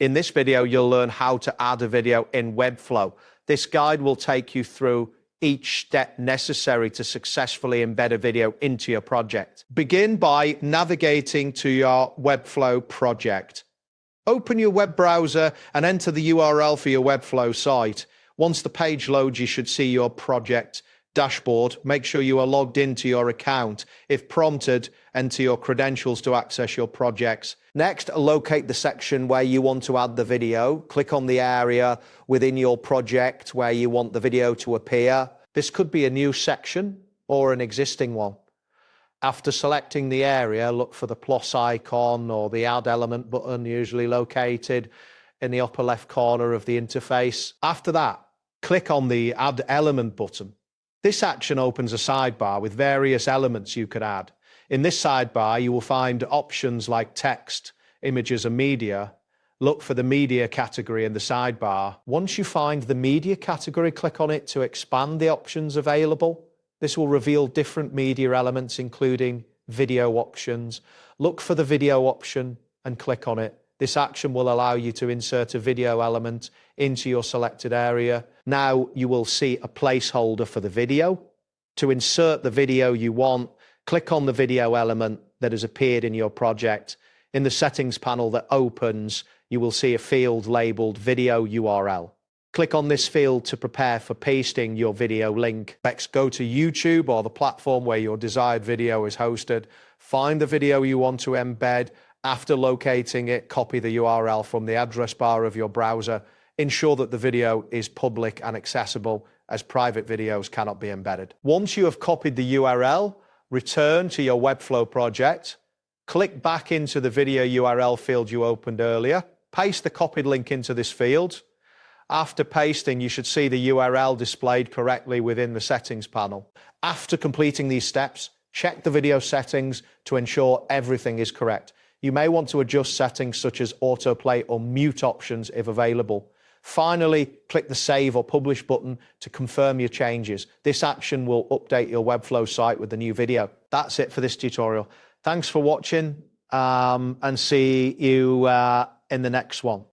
In this video, you'll learn how to add a video in webflow. This guide will take you through each step necessary to successfully embed a video into your project. Begin by navigating to your webflow project. Open your web browser and enter the URL for your webflow site. Once the page loads, you should see your project dashboard. Make sure you are logged into your account. If prompted, enter your credentials to access your projects. Next, locate the section where you want to add the video. Click on the area within your project where you want the video to appear. This could be a new section or an existing one. After selecting the area, look for the plus icon or the add element button, usually located in the upper left corner of the interface. After that, click on the add element button. This action opens a sidebar with various elements you could add. In this sidebar, you will find options like text, images, and media. Look for the media category in the sidebar. Once you find the media category, click on it to expand the options available. This will reveal different media elements, including video options. Look for the video option and click on it. This action will allow you to insert a video element into your selected area. Now you will see a placeholder for the video. To insert the video you want, click on the video element that has appeared in your project. In the settings panel that opens, you will see a field labeled Video URL. Click on this field to prepare for pasting your video link. Next, go to YouTube or the platform where your desired video is hosted. Find the video you want to embed. After locating it, copy the URL from the address bar of your browser. Ensure that the video is public and accessible, as private videos cannot be embedded. Once you have copied the URL, return to your webflow project. Click back into the video URL field you opened earlier. Paste the copied link into this field. After pasting, you should see the URL displayed correctly within the settings panel. After completing these steps, check the video settings to ensure everything is correct. You may want to adjust settings such as autoplay or mute options if available. Finally, click the Save or Publish button to confirm your changes. This action will update your webflow site with the new video. That's it for this tutorial. Thanks for watching and see you in the next one.